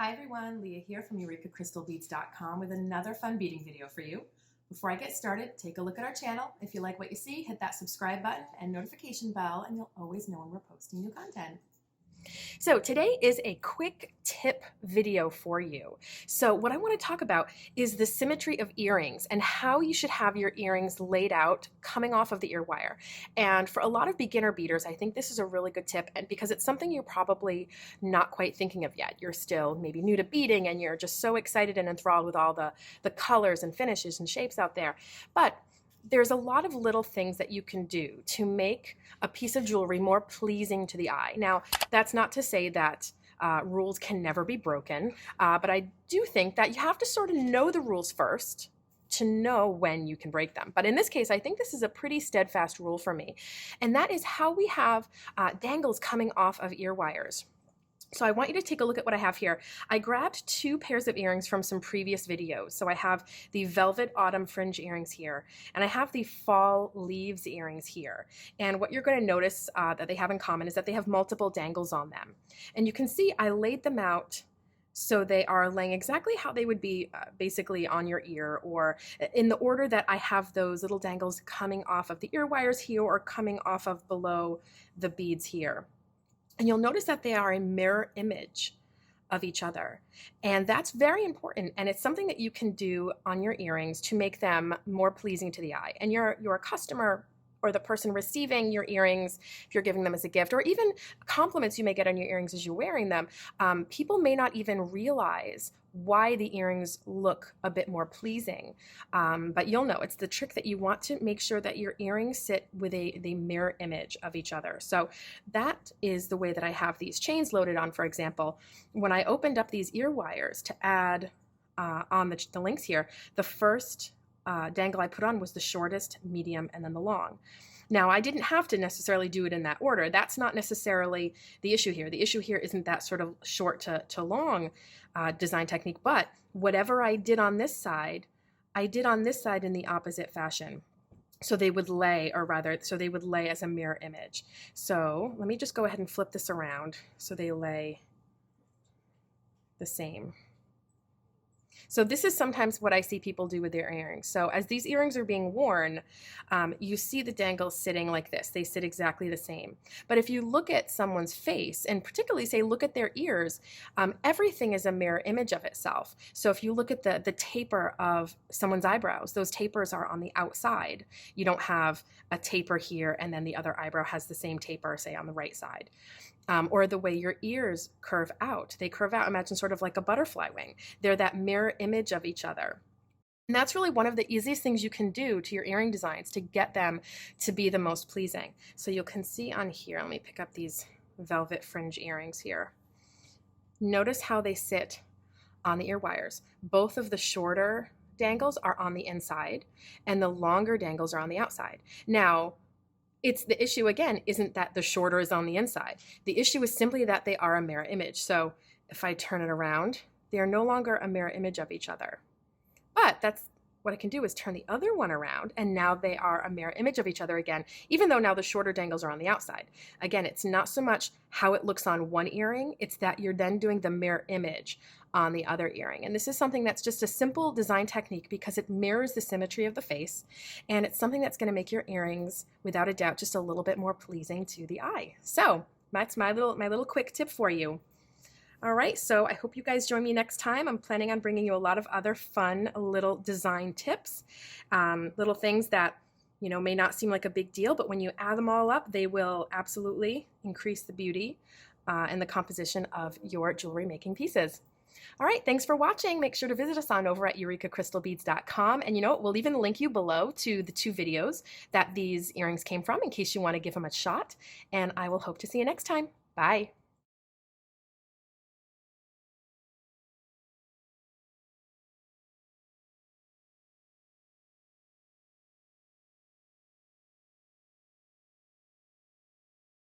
Hi everyone, Leah here from EurekaCrystalBeads.com with another fun beading video for you. Before I get started, take a look at our channel. If you like what you see, hit that subscribe button and notification bell and you'll always know when we're posting new content. So today is a quick tip video for you. So what I want to talk about is the symmetry of earrings and how you should have your earrings laid out coming off of the ear wire. And for a lot of beginner beaders, I think this is a really good tip, and because it's something you're probably not quite thinking of yet. You're still maybe new to beading and you're just so excited and enthralled with all the colors and finishes and shapes out there. But there's a lot of little things that you can do to make a piece of jewelry more pleasing to the eye. Now, that's not to say that rules can never be broken, but I do think that you have to sort of know the rules first to know when you can break them. But in this case, I think this is a pretty steadfast rule for me, and that is how we have dangles coming off of ear wires. So I want you to take a look at what I have here. I grabbed two pairs of earrings from some previous videos. So I have the Velvet Autumn Fringe earrings here, and I have the Fall Leaves earrings here. And what you're going to notice that they have in common is that they have multiple dangles on them. And you can see I laid them out so they are laying exactly how they would be basically on your ear, or in the order that I have those little dangles coming off of the ear wires here or coming off of below the beads here. And you'll notice that they are a mirror image of each other. And that's very important. And it's something that you can do on your earrings to make them more pleasing to the eye. And your customer or the person receiving your earrings, if you're giving them as a gift, or even compliments you may get on your earrings as you're wearing them, people may not even realize why the earrings look a bit more pleasing. But you'll know it's the trick that you want to make sure that your earrings sit with the mirror image of each other. So that is the way that I have these chains loaded on, for example. When I opened up these ear wires to add on the links here, the first dangle I put on was the shortest, medium, and then the long. Now, I didn't have to necessarily do it in that order. That's not necessarily the issue here. The issue here isn't that sort of short to long design technique, but whatever I did on this side, I did on this side in the opposite fashion. So they would lay, or rather, so they would lay as a mirror image. So let me just go ahead and flip this around so they lay the same. So this is sometimes what I see people do with their earrings. So as these earrings are being worn, you see the dangles sitting like this. They sit exactly the same. But if you look at someone's face, and particularly say look at their ears, everything is a mirror image of itself. So if you look at the taper of someone's eyebrows, those tapers are on the outside. You don't have a taper here and then the other eyebrow has the same taper, say on the right side. Or the way your ears curve out. They curve out, imagine sort of like a butterfly wing. They're that mirror image of each other. And that's really one of the easiest things you can do to your earring designs to get them to be the most pleasing. So you can see on here, let me pick up these velvet fringe earrings here. Notice how they sit on the ear wires. Both of the shorter dangles are on the inside and the longer dangles are on the outside. Now, the issue again isn't that the shorter is on the inside. The issue is simply that they are a mirror image. So if I turn it around, they are no longer a mirror image of each other. But that's what I can do is turn the other one around, and now they are a mirror image of each other again, even though now the shorter dangles are on the outside. Again, it's not so much how it looks on one earring, it's that you're then doing the mirror image on the other earring. And this is something that's just a simple design technique because it mirrors the symmetry of the face, and it's something that's going to make your earrings, without a doubt, just a little bit more pleasing to the eye. So that's my little quick tip for you. All right, so I hope you guys join me next time. I'm planning on bringing you a lot of other fun little design tips, little things that may not seem like a big deal, but when you add them all up, they will absolutely increase the beauty and the composition of your jewelry making pieces. All right, thanks for watching. Make sure to visit us on over at EurekaCrystalBeads.com. And we'll even link you below to the two videos that these earrings came from in case you want to give them a shot. And I will hope to see you next time. Bye.